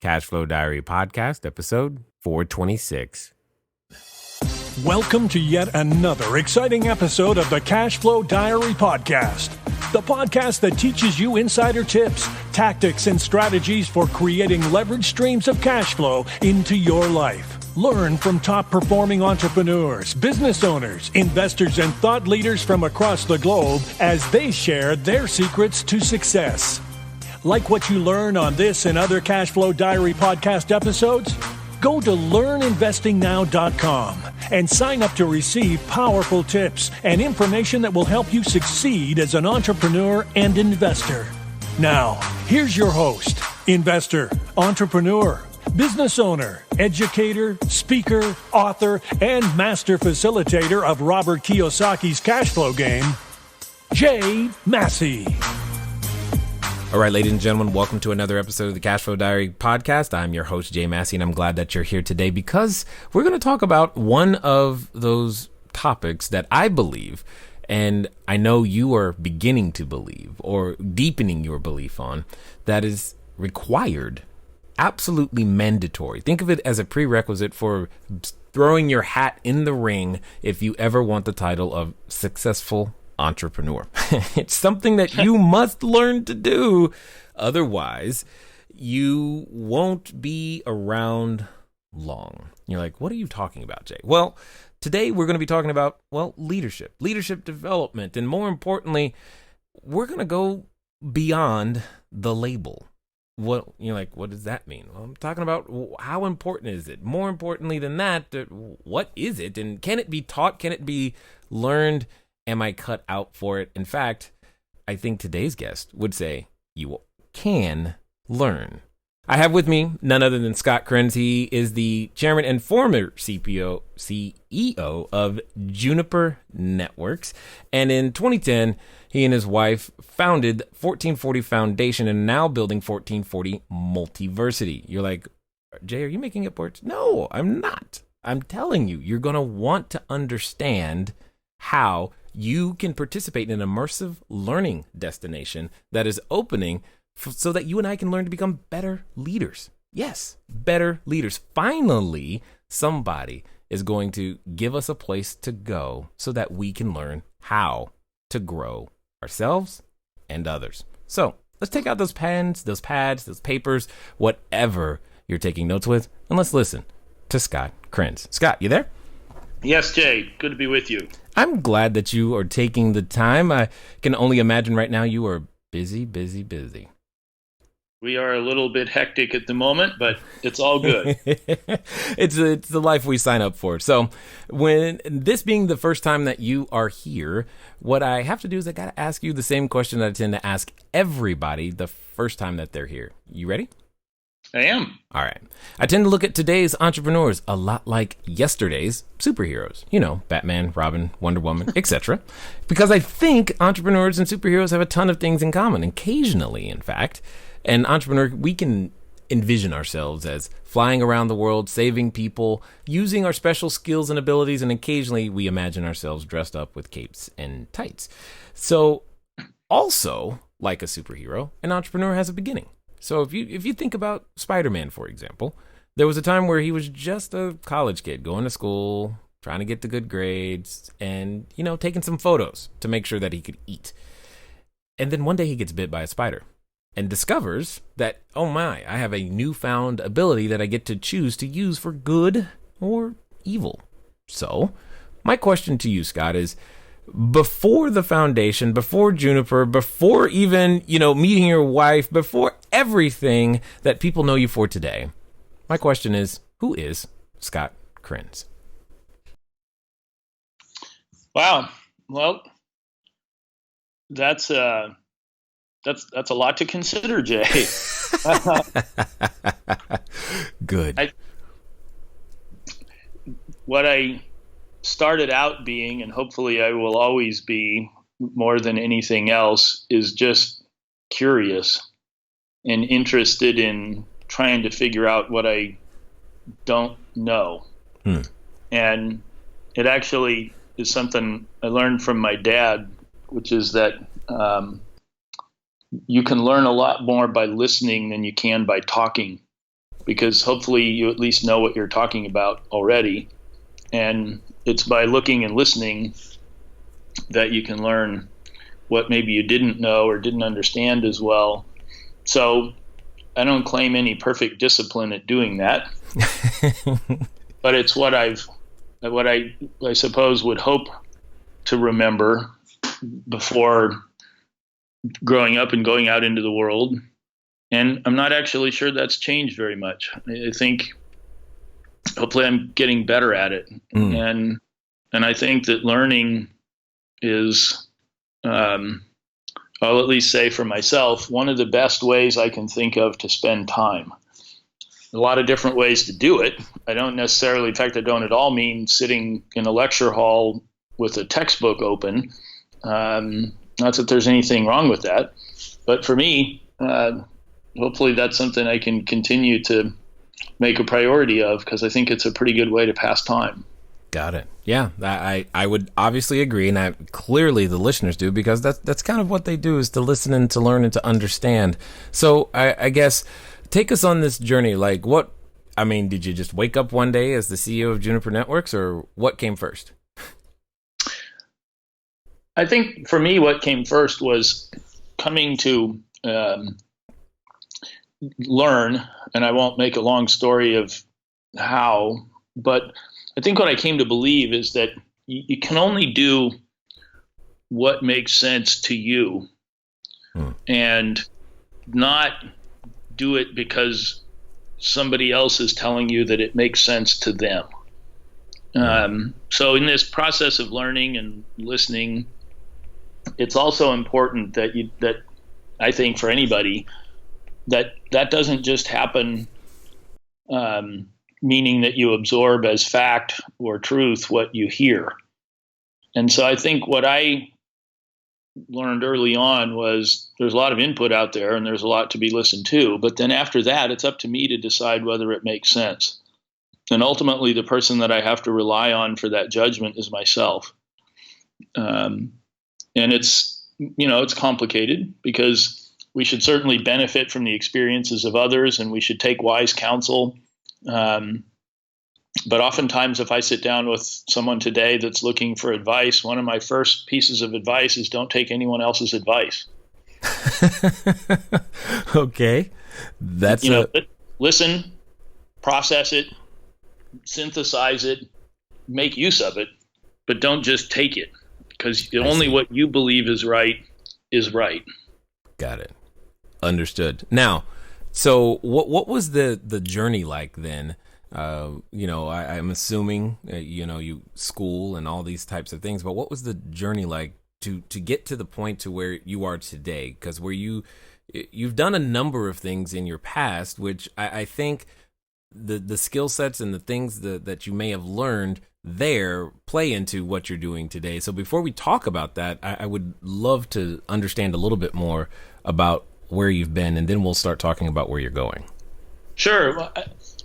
Cash Flow Diary Podcast, episode 426. Welcome to yet another exciting episode of the Cash Flow Diary Podcast, the podcast that teaches you insider tips, tactics, and strategies for creating leverage streams of cash flow into your life. Learn from top-performing entrepreneurs, business owners, investors, and thought leaders from across the globe as they share their secrets to success. Like what you learn on this and other Cash Flow Diary podcast episodes? Go to learninvestingnow.com and sign up to receive powerful tips and information that will help you succeed as an entrepreneur and investor. Now, here's your host, investor, entrepreneur, business owner, educator, speaker, author, and master facilitator of Robert Kiyosaki's cash flow game, Jay Massey. All right, ladies and gentlemen, welcome to another episode of the Cash Flow Diary Podcast. I'm your host, Jay Massey, and I'm glad that you're here today because we're going to talk about one of those topics that I believe, and I know you are beginning to believe or deepening your belief on, that is required, absolutely mandatory. Think of it as a prerequisite for throwing your hat in the ring if you ever want the title of successful entrepreneur. It's something that you must learn to do. Otherwise, you won't be around long. You're like, what are you talking about, Jay? Well, today we're going to be talking about, leadership development. And more importantly, we're going to go beyond the label. What you're like, what does that mean? Well, I'm talking about how important is it? More importantly than that, what is it? And can it be taught? Can it be learned? Am I cut out for it? In fact, I think today's guest would say you can learn. I have with me none other than Scott Kriens. He is the chairman and former CEO of Juniper Networks. And in 2010, he and his wife founded 1440 Foundation and now building 1440 Multiversity. You're like, Jay, are you making up words? No, I'm not. I'm telling you, you're going to want to understand how you can participate in an immersive learning destination that is opening so that you and I can learn to become better leaders. Yes, better leaders. Finally, somebody is going to give us a place to go so that we can learn how to grow ourselves and others. So let's take out those pens, those pads, those papers, whatever you're taking notes with, and let's listen to Scott Kriens. Scott, you there? Yes, Jay. Good to be with you. I'm glad that you are taking the time. I can only imagine right now you are busy. We are a little bit hectic at the moment, but it's all good. It's the life we sign up for. So when this being the first time that you are here, what I have to do is I got to ask you the same question that I tend to ask everybody the first time that they're here. You ready? I am. All right. I tend to look at today's entrepreneurs a lot like yesterday's superheroes. You know, Batman, Robin, Wonder Woman, etc. Because I think entrepreneurs and superheroes have a ton of things in common. Occasionally, in fact, an entrepreneur, we can envision ourselves as flying around the world, saving people, using our special skills and abilities, and occasionally we imagine ourselves dressed up with capes and tights. So also, like a superhero, an entrepreneur has a beginning. So if you think about Spider-Man, for example, there was a time where he was just a college kid going to school, trying to get the good grades, and, taking some photos to make sure that he could eat. And then one day he gets bit by a spider and discovers that, oh my, I have a newfound ability that I get to choose to use for good or evil. So my question to you, Scott, is, before the foundation, before Juniper, before even, meeting your wife, before everything that people know you for today, my question is, who is Scott Kriens? Wow. Well, that's a lot to consider, Jay. Good. What I started out being, and hopefully I will always be more than anything else, is just curious and interested in trying to figure out what I don't know. And it actually is something I learned from my dad, which is that you can learn a lot more by listening than you can by talking. because hopefully you at least know what you're talking about already. And it's by looking and listening that you can learn what maybe you didn't know or didn't understand as well. So I don't claim any perfect discipline at doing that, but it's what I suppose would hope to remember before growing up and going out into the world. And I'm not actually sure that's changed very much. I think hopefully I'm getting better at it. And I think that learning is, I'll at least say for myself, one of the best ways I can think of to spend time. A lot of different ways to do it. I don't necessarily, in fact, I don't at all mean sitting in a lecture hall with a textbook open. Not that there's anything wrong with that. But for me, hopefully that's something I can continue to make a priority of, because I think it's a pretty good way to pass time. Got it. Yeah, I would obviously agree, and clearly the listeners do, because that's kind of what they do, is to listen and to learn and to understand. So I guess take us on this journey. Like, did you just wake up one day as the CEO of Juniper Networks, or what came first? I think for me, what came first was coming to learn, and I won't make a long story of how, but I think what I came to believe is that you can only do what makes sense to you, and not do it because somebody else is telling you that it makes sense to them. So in this process of learning and listening, it's also important that I think for anybody that doesn't just happen, meaning that you absorb as fact or truth what you hear. And so I think what I learned early on was there's a lot of input out there and there's a lot to be listened to, but then after that, it's up to me to decide whether it makes sense. And ultimately, the person that I have to rely on for that judgment is myself. And it's complicated, because we should certainly benefit from the experiences of others and we should take wise counsel. But oftentimes, if I sit down with someone today that's looking for advice, one of my first pieces of advice is don't take anyone else's advice. Okay. That's listen, process it, synthesize it, make use of it, but don't just take it, because only what you believe is right is right. Got it. Understood. Now, so what was the journey like then? I'm assuming, you school and all these types of things, but what was the journey like to get to the point to where you are today? Because you've done a number of things in your past, which I think the skill sets and the things that you may have learned there play into what you're doing today. So before we talk about that, I would love to understand a little bit more about where you've been, and then we'll start talking about where you're going. Sure.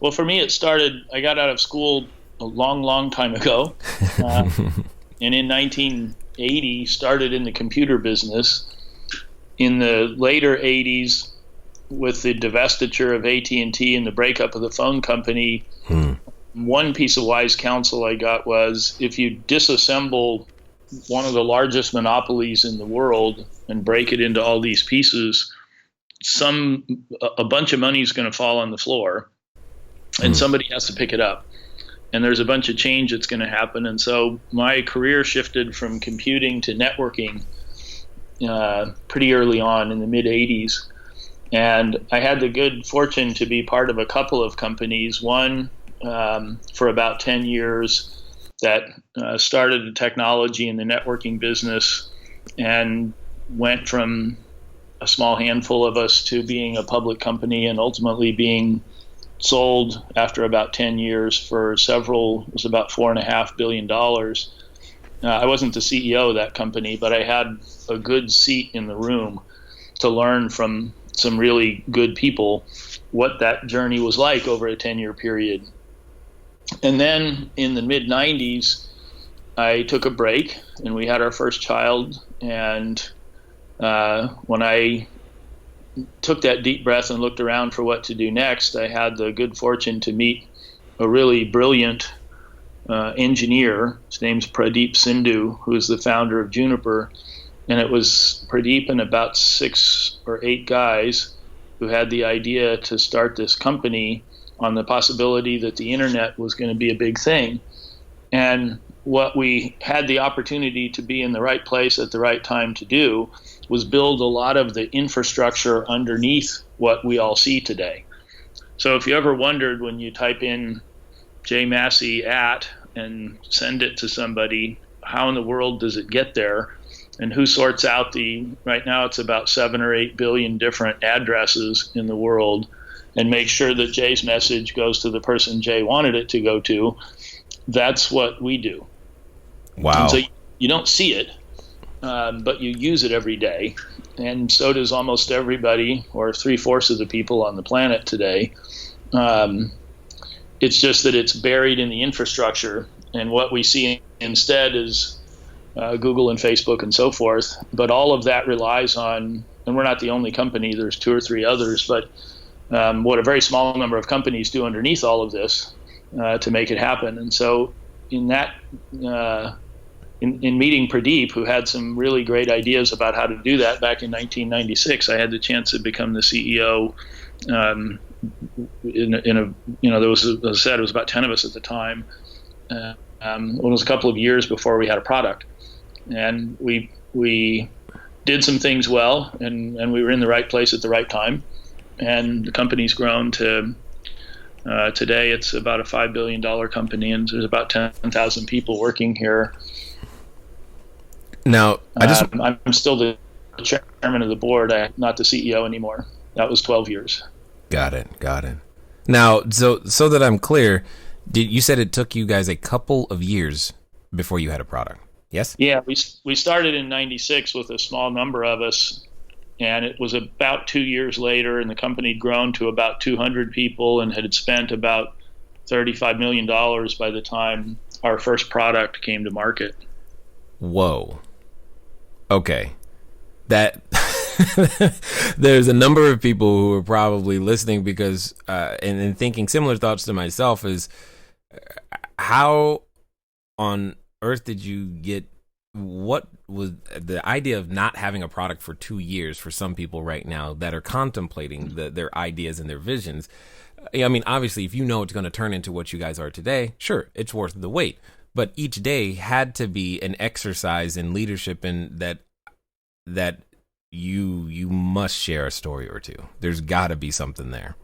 Well, for me, it started, I got out of school a long, long time ago. And in 1980, started in the computer business. In the later 80s, with the divestiture of AT&T and the breakup of the phone company, one piece of wise counsel I got was, if you disassemble one of the largest monopolies in the world and break it into all these pieces, a bunch of money is going to fall on the floor, and somebody has to pick it up. And there's a bunch of change that's going to happen. And so my career shifted from computing to networking pretty early on in the mid 80s. And I had the good fortune to be part of a couple of companies, one for about 10 years that started the technology and the networking business and went from a small handful of us to being a public company and ultimately being sold after about 10 years for it was about $4.5 billion. I wasn't the CEO of that company, but I had a good seat in the room to learn from some really good people what that journey was like over a 10-year period. And then in the mid 90s, I took a break and we had our first child. And when I took that deep breath and looked around for what to do next, I had the good fortune to meet a really brilliant engineer. His name's Pradeep Sindhu, who is the founder of Juniper. And it was Pradeep and about 6 or 8 guys who had the idea to start this company on the possibility that the internet was going to be a big thing. And what we had the opportunity to be in the right place at the right time to do was build a lot of the infrastructure underneath what we all see today. So if you ever wondered when you type in jmassey @ and send it to somebody, how in the world does it get there? And who sorts out right now it's about 7 or 8 billion different addresses in the world and makes sure that Jay's message goes to the person Jay wanted it to go to. That's what we do. Wow. And so you don't see it, but you use it every day. And so does almost everybody, or 3/4 of the people on the planet today. It's just that it's buried in the infrastructure. And what we see instead is Google and Facebook and so forth. But all of that relies on, and we're not the only company, there's 2 or 3 others, but what a very small number of companies do underneath all of this to make it happen. And so in that, in meeting Pradeep, who had some really great ideas about how to do that back in 1996, I had the chance to become the CEO. There was, as I said, it was about 10 of us at the time. It was a couple of years before we had a product, and we did some things well, and we were in the right place at the right time, and the company's grown to today it's about a $5 billion company, and there's about 10,000 people working here. Now, I'm still the chairman of the board. I'm not the CEO anymore. That was 12 years. Got it. Now, so that I'm clear, you said it took you guys a couple of years before you had a product, yes? Yeah, we started in 96 with a small number of us, and it was about 2 years later, and the company had grown to about 200 people and had spent about $35 million by the time our first product came to market. Whoa. Okay. That... There's a number of people who are probably listening because and thinking similar thoughts to myself is how on earth did you get, what was the idea of not having a product for 2 years for some people right now that are contemplating their ideas and their visions? I mean, obviously, if you know it's going to turn into what you guys are today, sure, it's worth the wait. But each day had to be an exercise in leadership, and that you must share a story or two. There's got to be something there.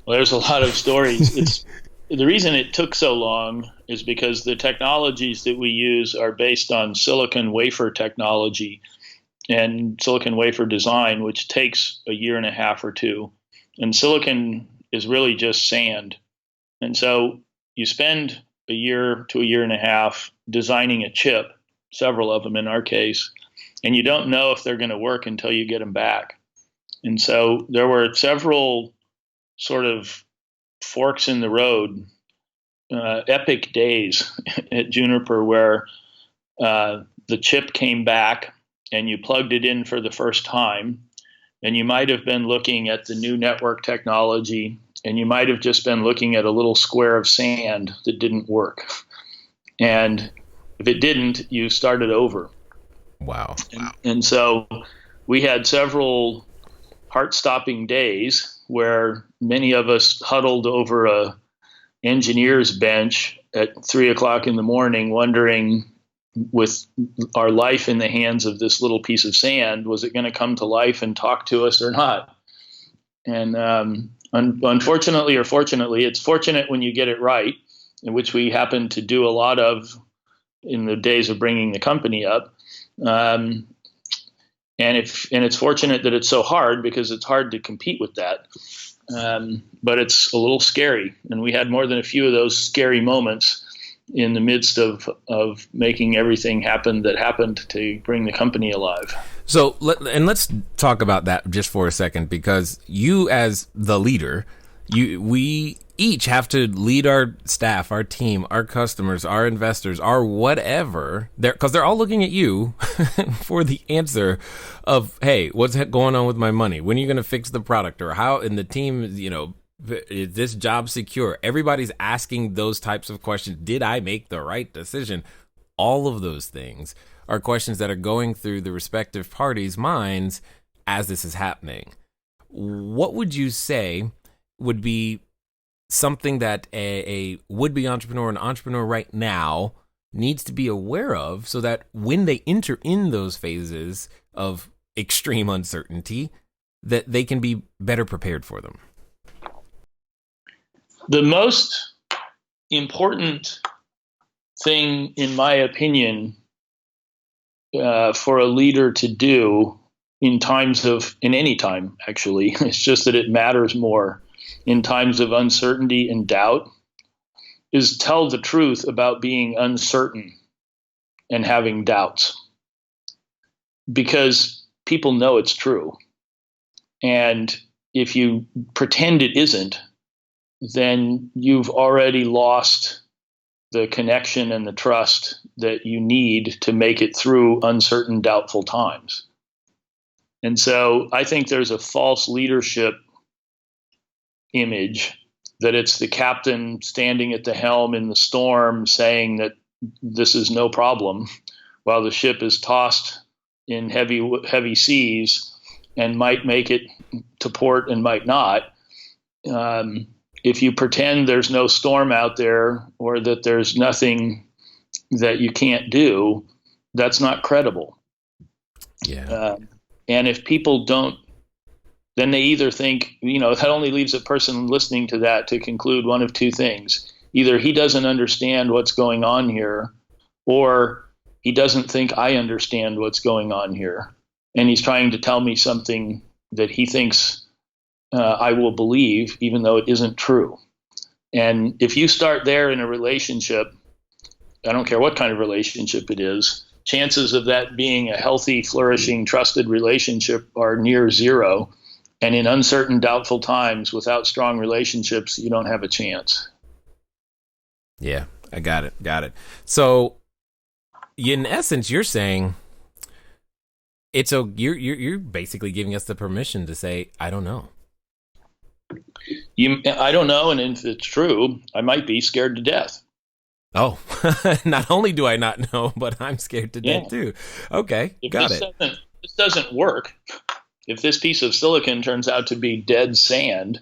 Well, there's a lot of stories. It's the reason it took so long is because the technologies that we use are based on silicon wafer technology and silicon wafer design, which takes a year and a half or 2. And silicon is really just sand. And so you spend a year to a year and a half designing a chip, several of them in our case, and you don't know if they're going to work until you get them back. And so there were several sort of forks in the road, epic days at Juniper where the chip came back and you plugged it in for the first time, and you might have been looking at the new network technology, and you might have just been looking at a little square of sand that didn't work. And if it didn't, you started over. Wow. And so we had several heart-stopping days where many of us huddled over a engineer's bench at 3 o'clock in the morning, wondering, with our life in the hands of this little piece of sand, was it going to come to life and talk to us or not? And unfortunately or fortunately, it's fortunate when you get it right, in which we happened to do a lot of in the days of bringing the company up. And it's fortunate that it's so hard, because it's hard to compete with that. But it's a little scary, and we had more than a few of those scary moments in the midst of making everything happen that happened to bring the company alive. So let's talk about that just for a second, because you, as the leader, we each have to lead our staff, our team, our customers, our investors, our whatever, because they're all looking at you for the answer of, hey, what's going on with my money? When are you going to fix the product? Or how in the team, is this job secure? Everybody's asking those types of questions. Did I make the right decision? All of those things are questions that are going through the respective parties' minds as this is happening. What would you say would be something that a would-be entrepreneur, an entrepreneur right now, needs to be aware of so that when they enter in those phases of extreme uncertainty, that they can be better prepared for them? The most important thing, in my opinion, for a leader to do in any time, actually, it's just that it matters more in times of uncertainty and doubt, is tell the truth about being uncertain and having doubts. Because people know it's true. And if you pretend it isn't, then you've already lost the connection and the trust that you need to make it through uncertain, doubtful times. And so I think there's a false leadership image that it's the captain standing at the helm in the storm saying that this is no problem while the ship is tossed in heavy seas and might make it to port and might not. If you pretend there's no storm out there or that there's nothing that you can't do, that's not credible. Yeah. And if people don't, then they either think, that only leaves a person listening to that to conclude one of two things. Either he doesn't understand what's going on here, or he doesn't think I understand what's going on here. And he's trying to tell me something that he thinks I will believe, even though it isn't true. And if you start there in a relationship, I don't care what kind of relationship it is, chances of that being a healthy, flourishing, trusted relationship are near zero. And in uncertain, doubtful times, without strong relationships, you don't have a chance. Yeah, I got it. So, in essence, you're saying you're basically giving us the permission to say, I don't know. I don't know, and if it's true, I might be scared to death. Oh, not only do I not know, but I'm scared to death too. Okay, got it. If this doesn't work, if this piece of silicon turns out to be dead sand,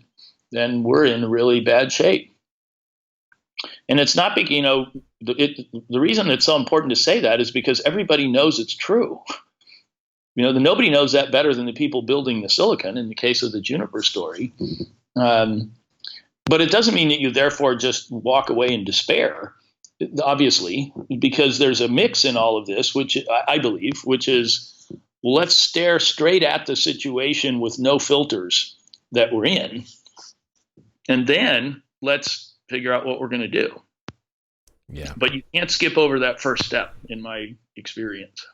then we're in really bad shape. And it's not because, the reason it's so important to say that is because everybody knows it's true. Nobody knows that better than the people building the silicon in the case of the Juniper story. But it doesn't mean that you therefore just walk away in despair, obviously, because there's a mix in all of this, which I believe, which is, let's stare straight at the situation with no filters that we're in, and then let's figure out what we're going to do. Yeah. But you can't skip over that first step, in my experience.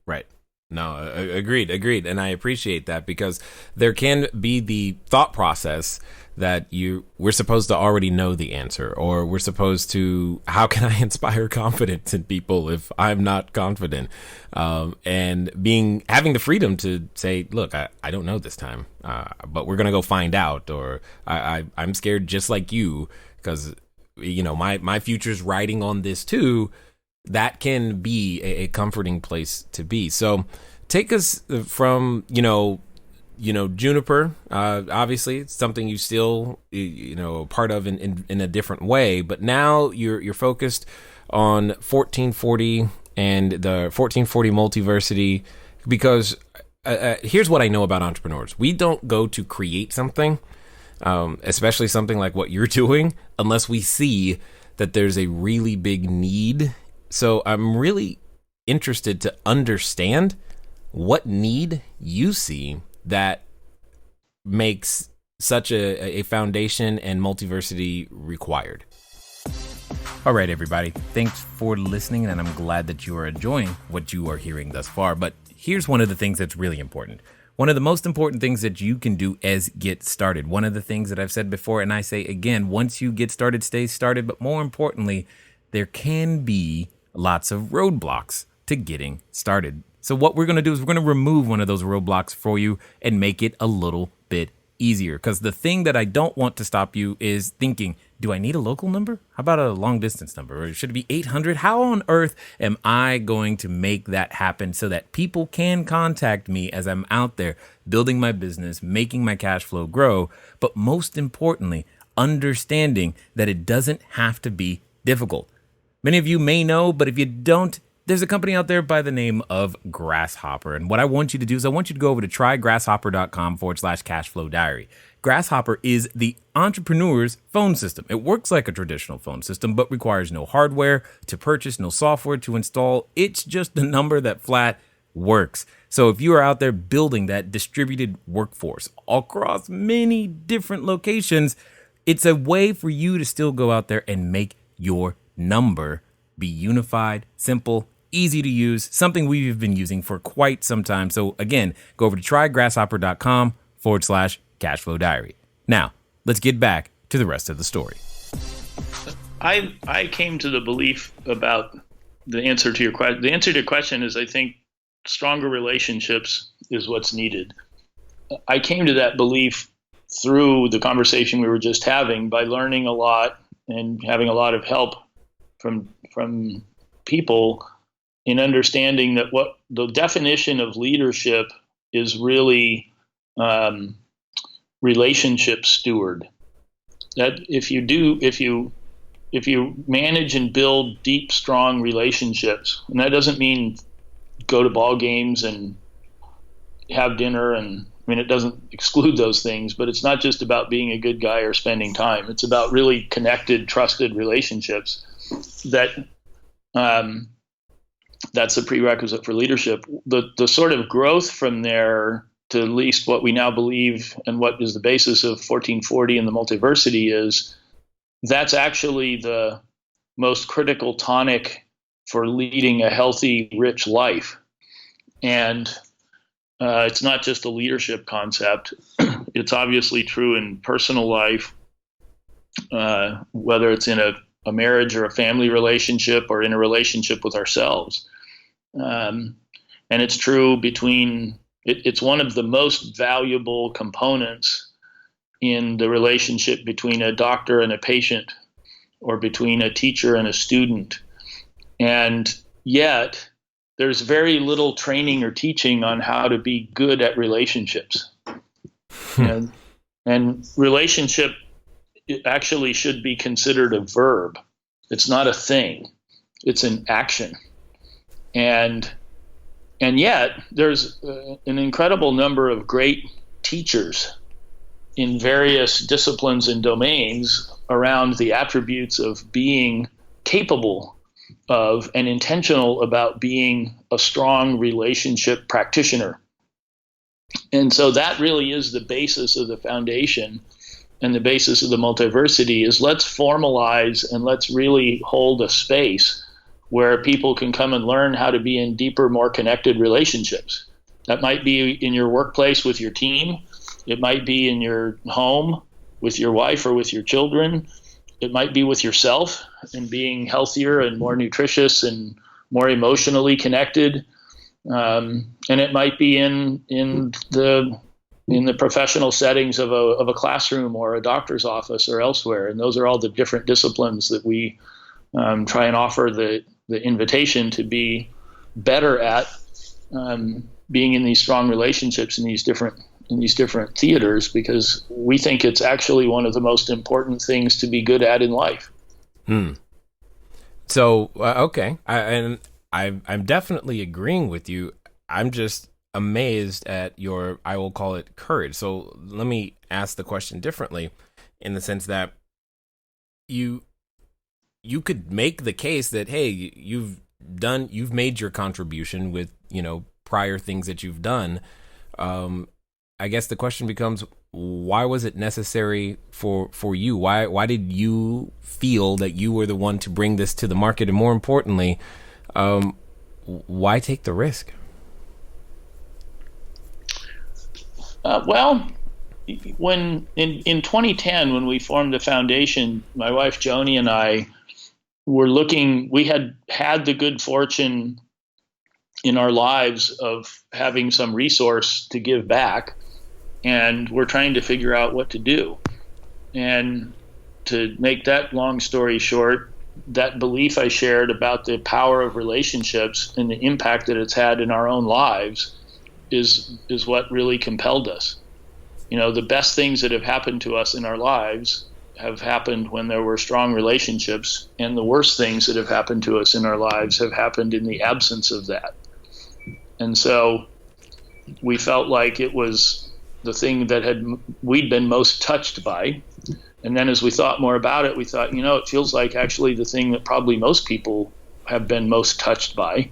Right. No, agreed. And I appreciate that, because there can be the thought process that we're supposed to already know the answer, or we're supposed to, how can I inspire confidence in people if I'm not confident? And having the freedom to say, look, I don't know this time, but we're going to go find out, or I'm scared just like you, because, my future's riding on this too. That can be a comforting place to be. So take us from, Juniper, obviously it's something you still, part of in a different way, but now you're focused on 1440 and the 1440 Multiversity, because here's what I know about entrepreneurs. We don't go to create something, especially something like what you're doing, unless we see that there's a really big need. So I'm really interested to understand what need you see that makes such a foundation and Multiversity required. All right, everybody. Thanks for listening, and I'm glad that you are enjoying what you are hearing thus far. But here's one of the things that's really important. one of the most important things that you can do is get started. One of the things that I've said before, and I say again, once you get started, stay started. But more importantly, there can be lots of roadblocks to getting started. So what we're going to do is we're going to remove one of those roadblocks for you and make it a little bit easier. Because the thing that I don't want to stop you is thinking, do I need a local number? How about a long distance number? Or should it be 800? How on earth am I going to make that happen so that people can contact me as I'm out there building my business, making my cash flow grow? But most importantly, understanding that it doesn't have to be difficult. Many of you may know, but if you don't, there's a company out there by the name of Grasshopper. And what I want you to do is I want you to go over to trygrasshopper.com/cashflow diary. Grasshopper is the entrepreneur's phone system. It works like a traditional phone system, but requires no hardware to purchase, no software to install. It's just a number that flat works. So if you are out there building that distributed workforce across many different locations, it's a way for you to still go out there and make your number be unified, simple, easy to use, something we've been using for quite some time. So again, go over to trygrasshopper.com/cashflow diary. Now, let's get back to the rest of the story. I came to the belief about the answer to your question. The answer to your question is, I think stronger relationships is what's needed. I came to that belief through the conversation we were just having by learning a lot and having a lot of help from people in understanding that what the definition of leadership is really relationship steward. That if you manage and build deep, strong relationships, and that doesn't mean go to ball games and have dinner, and I mean, it doesn't exclude those things, but it's not just about being a good guy or spending time. It's about really connected, trusted relationships. That's a prerequisite for leadership. The sort of growth from there to at least what we now believe and what is the basis of 1440 and the Multiversity is that's actually the most critical tonic for leading a healthy, rich life. And it's not just a leadership concept. It's obviously true in personal life, whether it's in a marriage or a family relationship or in a relationship with ourselves. And it's true it's one of the most valuable components in the relationship between a doctor and a patient or between a teacher and a student. And yet there's very little training or teaching on how to be good at relationships. And relationship actually should be considered a verb. It's not a thing. It's an action. And yet there's an incredible number of great teachers in various disciplines and domains around the attributes of being capable of and intentional about being a strong relationship practitioner. And so that really is the basis of the foundation and the basis of the Multiversity is let's formalize and let's really hold a space where people can come and learn how to be in deeper, more connected relationships. That might be in your workplace with your team. It might be in your home with your wife or with your children. It might be with yourself and being healthier and more nutritious and more emotionally connected. And it might be in the professional settings of a classroom or a doctor's office or elsewhere. And those are all the different disciplines that we try and offer the invitation to be better at being in these strong relationships in these different theaters, because we think it's actually one of the most important things to be good at in life. So, okay. I'm definitely agreeing with you. I'm just amazed at your, I will call it courage. So let me ask the question differently in the sense that you could make the case that, hey, you've made your contribution with, prior things that you've done. I guess the question becomes, why was it necessary for you? Why did you feel that you were the one to bring this to the market? And more importantly, why take the risk? Well, when in 2010, when we formed the foundation, my wife Joanie and I were looking. We had the good fortune in our lives of having some resource to give back, and we're trying to figure out what to do. And to make that long story short, that belief I shared about the power of relationships and the impact that it's had in our own lives is what really compelled us. The best things that have happened to us in our lives have happened when there were strong relationships, and the worst things that have happened to us in our lives have happened in the absence of that. And so we felt like it was the thing that we'd been most touched by. And then as we thought more about it, we thought, it feels like actually the thing that probably most people have been most touched by.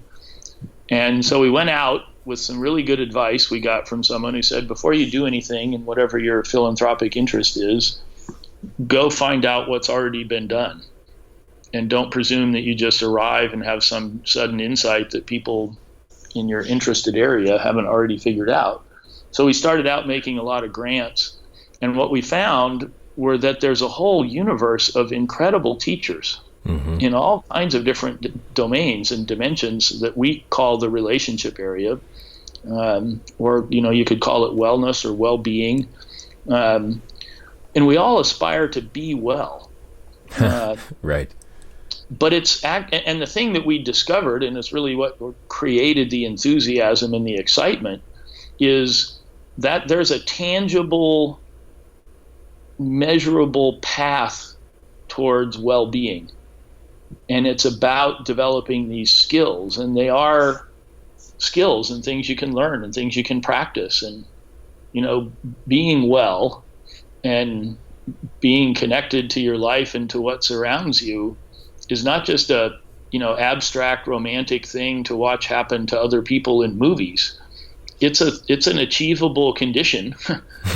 And so we went out with some really good advice we got from someone who said, before you do anything in whatever your philanthropic interest is, go find out what's already been done. And don't presume that you just arrive and have some sudden insight that people in your interested area haven't already figured out. So we started out making a lot of grants. And what we found were that there's a whole universe of incredible teachers in all kinds of different domains and dimensions that we call the relationship area, or you could call it wellness or well-being, and we all aspire to be well. Right. But and the thing that we discovered, and it's really what created the enthusiasm and the excitement, is that there's a tangible, measurable path towards well-being. And it's about developing these skills, and they are skills and things you can learn and things you can practice. And, being well and being connected to your life and to what surrounds you is not just a, abstract romantic thing to watch happen to other people in movies. It's an achievable condition.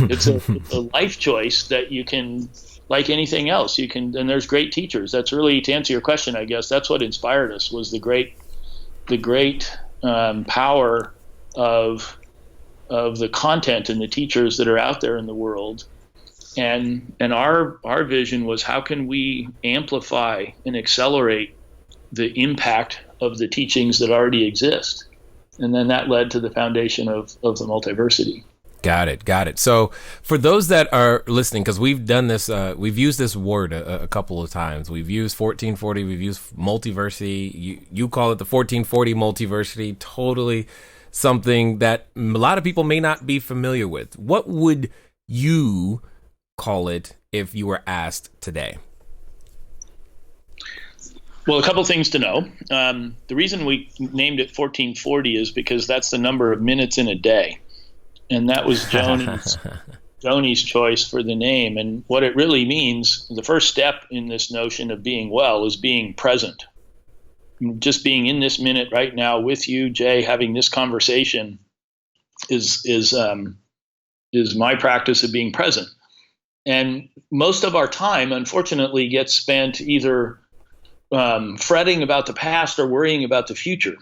It's a life choice that you can, like anything else, and there's great teachers. That's really, to answer your question, I guess that's what inspired us, was the great power of the content and the teachers that are out there in the world. And our vision was, how can we amplify and accelerate the impact of the teachings that already exist? And then that led to the foundation of the Multiversity. Got it. So for those that are listening, because we've done this, we've used this word a couple of times. We've used 1440, we've used Multiversity. You call it the 1440 Multiversity, totally something that a lot of people may not be familiar with. What would you call it if you were asked today? Well, a couple things to know. The reason we named it 1440 is because that's the number of minutes in a day. And that was Joanie's choice for the name. And what it really means, the first step in this notion of being well is being present. Just being in this minute right now with you, Jay, having this conversation is my practice of being present. And most of our time, unfortunately, gets spent either fretting about the past or worrying about the future.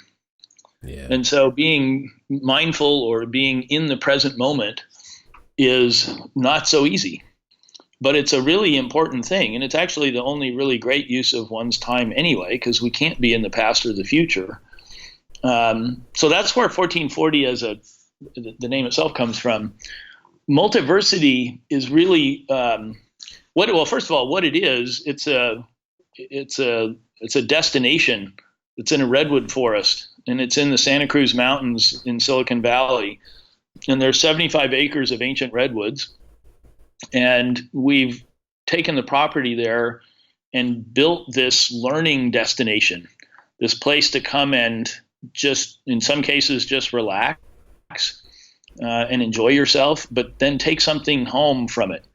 Yeah. And so being mindful or being in the present moment is not so easy, but it's a really important thing. And it's actually the only really great use of one's time anyway, because we can't be in the past or the future. So that's where 1440 as the name itself comes from. Multiversity is really first of all, what it is, it's a destination. It's in a redwood forest, and it's in the Santa Cruz Mountains in Silicon Valley. And there's 75 acres of ancient redwoods. And we've taken the property there and built this learning destination, this place to come and just, in some cases, just relax and enjoy yourself, but then take something home from it.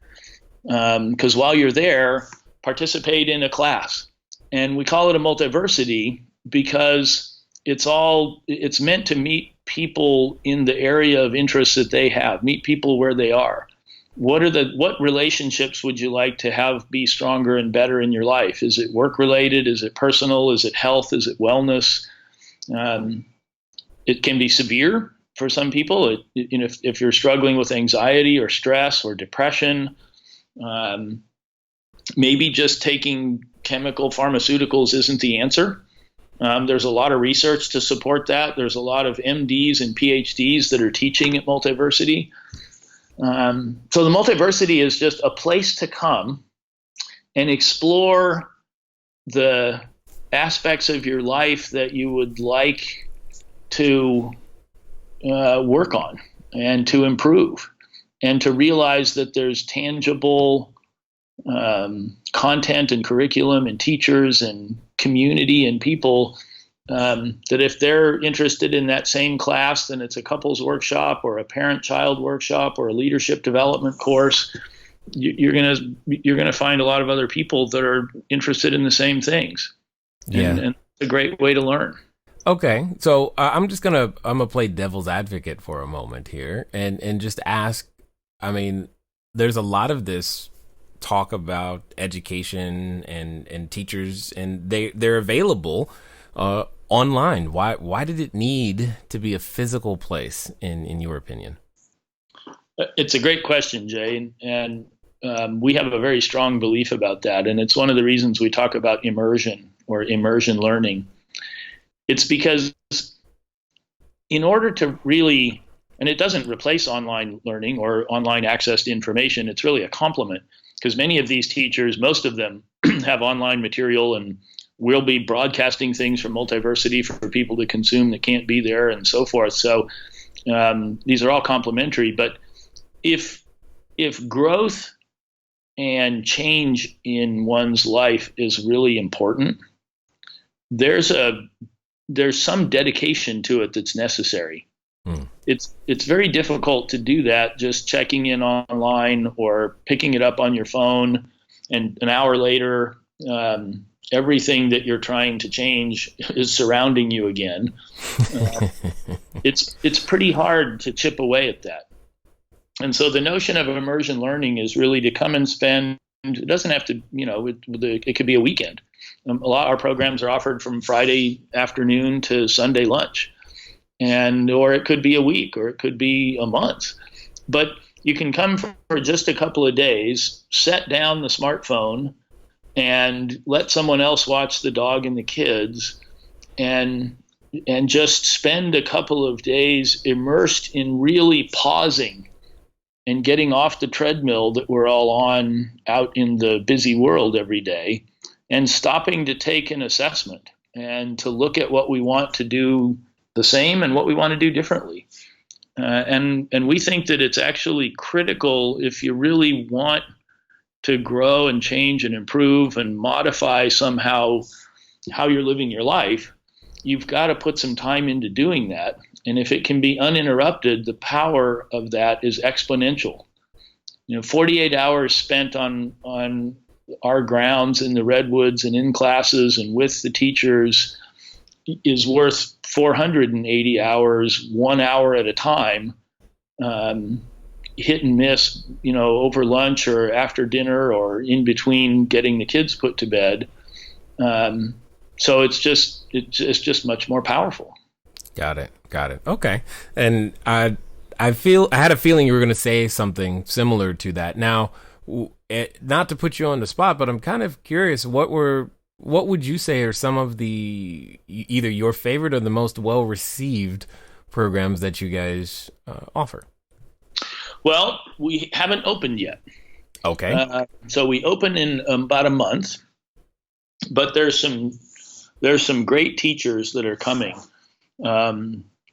Because while you're there, participate in a class. And we call it a multiversity because it's meant to meet people in the area of interest that they have, meet people where they are. What relationships would you like to have be stronger and better in your life? Is it work related? Is it personal? Is it health? Is it wellness? It can be severe for some people. If you're struggling with anxiety or stress or depression, maybe just taking chemical pharmaceuticals isn't the answer. There's a lot of research to support that. There's a lot of MDs and PhDs that are teaching at Multiversity. So the Multiversity is just a place to come and explore the aspects of your life that you would like to work on and to improve, and to realize that there's tangible content and curriculum and teachers and community and people that if they're interested in that same class, then it's a couples workshop or a parent-child workshop or a leadership development course. You're gonna find a lot of other people that are interested in the same things. Yeah, and it's a great way to learn. Okay, so I'm gonna play devil's advocate for a moment here and just ask. I mean, there's a lot of this talk about education and teachers, and they're available online. Why did it need to be a physical place in your opinion? It's a great question, Jay, and we have a very strong belief about that, and it's one of the reasons we talk about immersion or immersion learning. It's because in order to really, and it doesn't replace online learning or online access to information, it's really a complement, because many of these teachers, most of them have online material, and we'll be broadcasting things from Multiversity for people to consume that can't be there and so forth. So these are all complementary. But if growth and change in one's life is really important, there's some dedication to it that's necessary. It's very difficult to do that just checking in online or picking it up on your phone, and an hour later everything that you're trying to change is surrounding you again. It's pretty hard to chip away at that. And so the notion of immersion learning is really to come and spend. It doesn't have to, it could be a weekend. A lot of our programs are offered from Friday afternoon to Sunday lunch, or it could be a week, or it could be a month. But you can come for just a couple of days, set down the smartphone, and let someone else watch the dog and the kids, and just spend a couple of days immersed in really pausing and getting off the treadmill that we're all on out in the busy world every day, and stopping to take an assessment and to look at what we want to do the same and what we want to do differently. And we think that it's actually critical, if you really want to grow and change and improve and modify somehow how you're living your life, you've got to put some time into doing that. And if it can be uninterrupted, the power of that is exponential. 48 hours spent on our grounds in the redwoods and in classes and with the teachers is worth 480 hours, 1 hour at a time, hit and miss, over lunch or after dinner or in between getting the kids put to bed. So it's just much more powerful. Got it. Okay. And I had a feeling you were going to say something similar to that. Now, not to put you on the spot, but I'm kind of curious, what would you say are some of the, either your favorite or the most well-received programs that you guys offer? Well, we haven't opened yet. Okay. So we open in about a month, but there's some great teachers that are coming.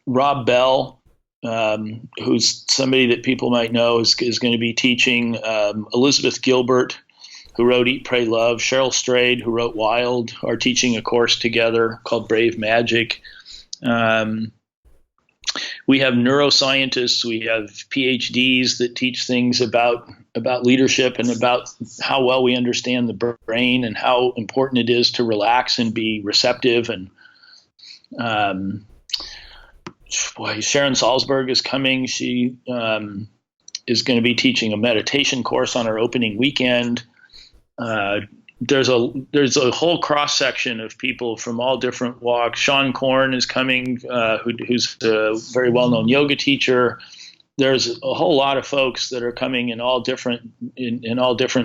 Rob Bell, who's somebody that people might know, is going to be teaching. Elizabeth Gilbert, who wrote Eat, Pray, Love. Cheryl Strayed, who wrote Wild, are teaching a course together called Brave Magic. We have neuroscientists, we have PhDs that teach things about leadership and about how well we understand the brain and how important it is to relax and be receptive. And Sharon Salzberg is coming. She is going to be teaching a meditation course on our opening weekend. there's a whole cross section of people from all different walks. Sean Korn is coming, who's a very well known yoga teacher. There's a whole lot of folks that are coming in all different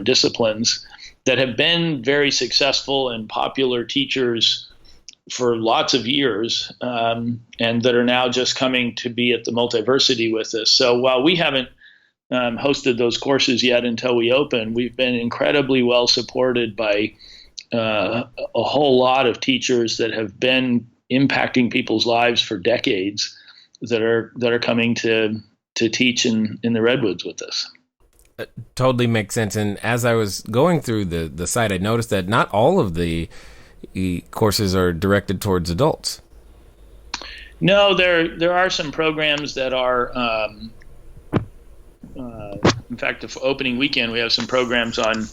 disciplines that have been very successful and popular teachers for lots of years, and that are now just coming to be at the Multiversity with us. So while we haven't hosted those courses yet until we open, we've been incredibly well supported by a whole lot of teachers that have been impacting people's lives for decades that are coming to teach in the Redwoods with us. Totally makes sense. And as I was going through the site, I noticed that not all of the courses are directed towards adults. No, there are some programs that are, in fact, the opening weekend, we have some programs on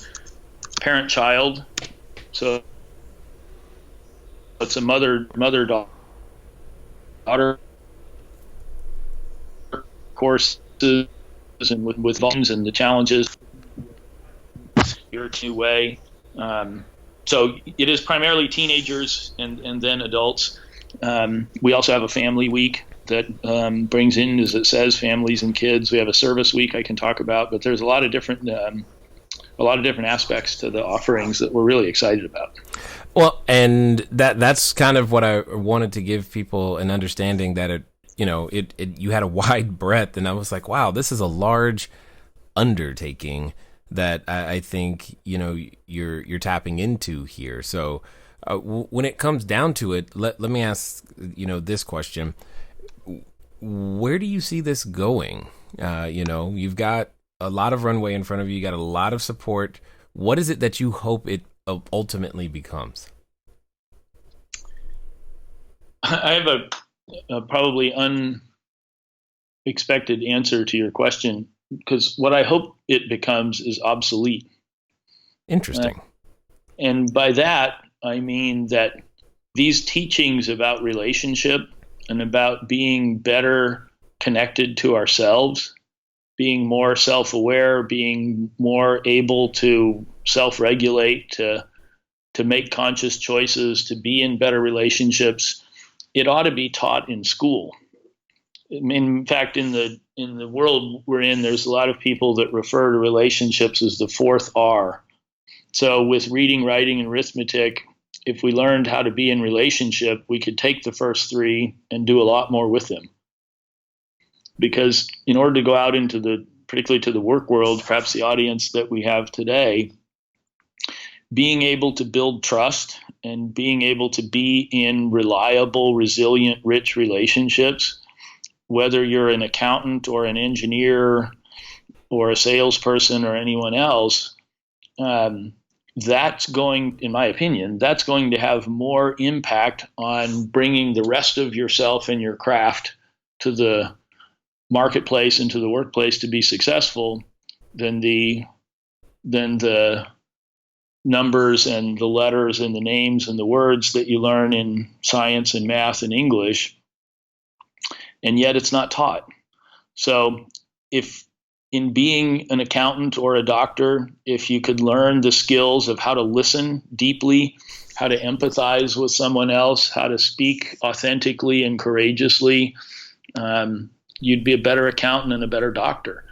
parent-child. So it's a mother-daughter courses, and with volumes and the challenges your new way. So it is primarily teenagers and then adults. We also have a family week that brings in, as it says, families and kids. We have a service week I can talk about, but there's a lot of different aspects to the offerings that we're really excited about. Well, and that's kind of what I wanted to give people an understanding that you had a wide breadth, and I was like, wow, this is a large undertaking that I think you're tapping into here. So when it comes down to it, let me ask this question: where do you see this going? You've got a lot of runway in front of you. You got a lot of support. What is it that you hope it ultimately becomes? I have a probably unexpected answer to your question, because what I hope it becomes is obsolete. Interesting. And by that, I mean that these teachings about relationship and about being better connected to ourselves, being more self-aware, being more able to self-regulate, to make conscious choices, to be in better relationships, it ought to be taught in school. In fact, in the world we're in, there's a lot of people that refer to relationships as the fourth R. So with reading, writing, and arithmetic, if we learned how to be in relationship, we could take the first three and do a lot more with them. Because in order to go out into particularly to the work world, perhaps the audience that we have today, being able to build trust and being able to be in reliable, resilient, rich relationships, whether you're an accountant or an engineer or a salesperson or anyone else, that's going, in my opinion, that's going to have more impact on bringing the rest of yourself and your craft to the marketplace and to the workplace to be successful than the numbers and the letters and the names and the words that you learn in science and math and English. And yet it's not taught. So if in being an accountant or a doctor, if you could learn the skills of how to listen deeply, how to empathize with someone else, how to speak authentically and courageously, you'd be a better accountant and a better doctor.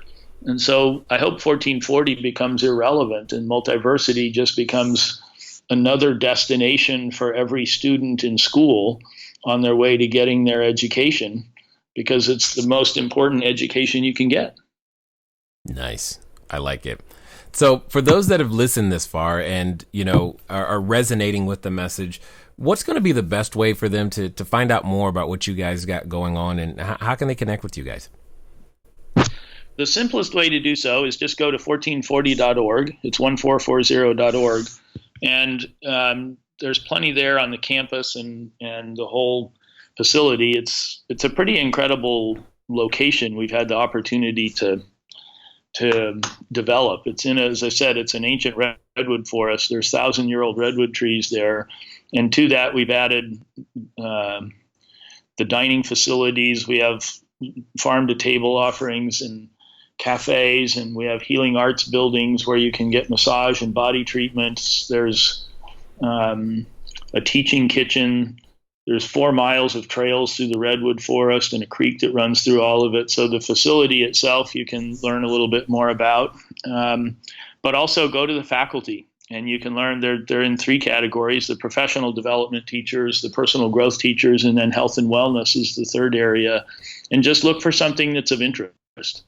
And so I hope 1440 becomes irrelevant and Multiversity just becomes another destination for every student in school on their way to getting their education, because it's the most important education you can get. Nice. I like it. So for those that have listened this far and, are resonating with the message, what's going to be the best way for them to find out more about what you guys got going on, and how can they connect with you guys? The simplest way to do so is just go to 1440.org. It's 1440.org. And there's plenty there on the campus and the whole facility. It's a pretty incredible location we've had the opportunity to develop. It's as I said, it's an ancient redwood forest. There's 1,000-year-old redwood trees there. And to that, we've added the dining facilities. We have farm-to-table offerings, and cafes, and we have healing arts buildings where you can get massage and body treatments. There's a teaching kitchen. There's 4 miles of trails through the redwood forest and a creek that runs through all of it. So the facility itself you can learn a little bit more about, but also go to the faculty. And you can learn, they're in 3 categories: the professional development teachers, the personal growth teachers, and then health and wellness is the 3rd area. And just look for something that's of interest.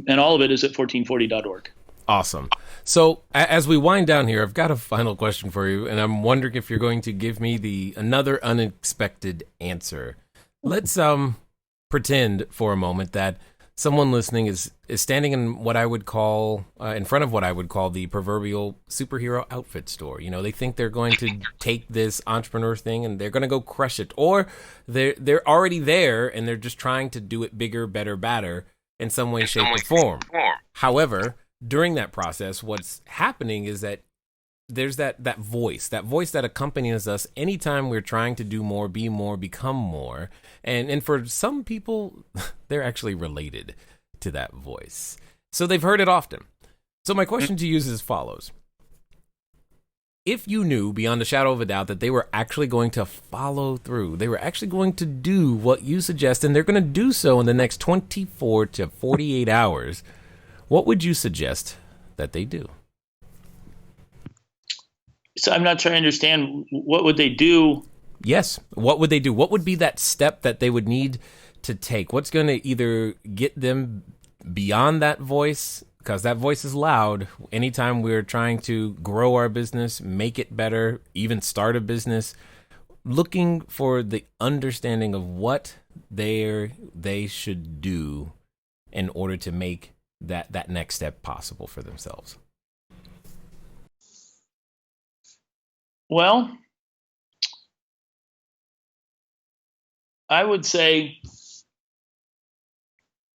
And all of it is at 1440.org. Awesome. So as we wind down here, I've got a final question for you, and I'm wondering if you're going to give me another unexpected answer. Let's pretend for a moment that someone listening is standing in what I would call, in front of what I would call the proverbial superhero outfit store. You know, they think they're going to take this entrepreneur thing and they're going to go crush it, or they're already there and they're just trying to do it bigger, better, badder in some way, shape, or form. However, during that process, what's happening is that there's that voice that accompanies us anytime we're trying to do more, be more, become more. And for some people, they're actually related to that voice. So they've heard it often. So my question to you is as follows. If you knew beyond a shadow of a doubt that they were actually going to follow through, they were actually going to do what you suggest, and they're going to do so in the next 24 to 48 hours, what would you suggest that they do? So I'm not sure I understand. What would they do? Yes. What would they do? What would be that step that they would need to take? What's going to either get them beyond that voice? Because that voice is loud. Anytime we're trying to grow our business, make it better, even start a business, looking for the understanding of what they should do in order to make that next step possible for themselves. Well, I would say,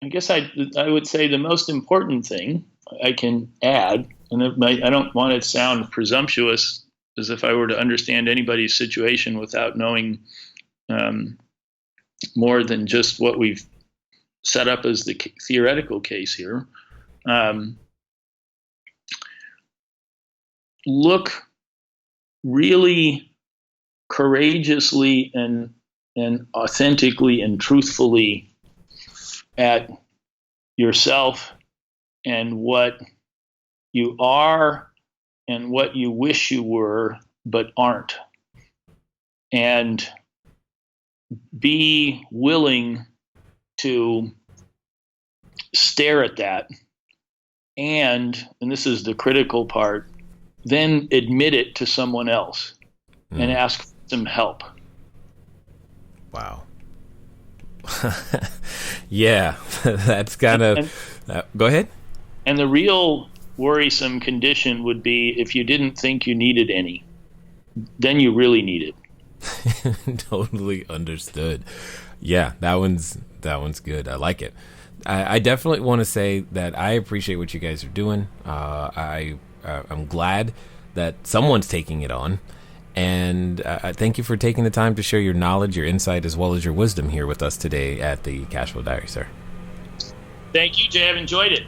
I guess I would say the most important thing I can add, and I don't want to sound presumptuous as if I were to understand anybody's situation without knowing more than just what we've set up as the theoretical case here. Look really courageously and authentically and truthfully at yourself and what you are and what you wish you were but aren't, and be willing to stare at that, and this is the critical part, then admit it to someone else and ask them help. Wow. Yeah, that's kind of... go ahead. And the real worrisome condition would be if you didn't think you needed any. Then you really need it. Totally understood. Yeah, that one's good. I like it. I definitely want to say that I appreciate what you guys are doing. I'm glad that someone's taking it on. And thank you for taking the time to share your knowledge, your insight, as well as your wisdom here with us today at the Cashflow Diary, sir. Thank you, Jay. I've enjoyed it.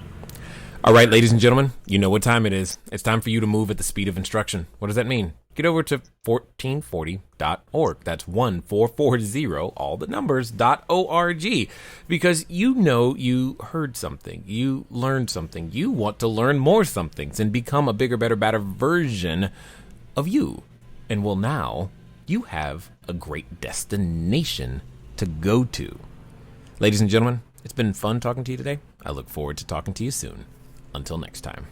All right, ladies and gentlemen, you know what time it is. It's time for you to move at the speed of instruction. What does that mean? Get over to 1440.org. That's 1440, all the numbers, .org. Because you know you heard something. You learned something. You want to learn more somethings and become a bigger, better, better version of you. And well, now you have a great destination to go to. Ladies and gentlemen, it's been fun talking to you today. I look forward to talking to you soon. Until next time.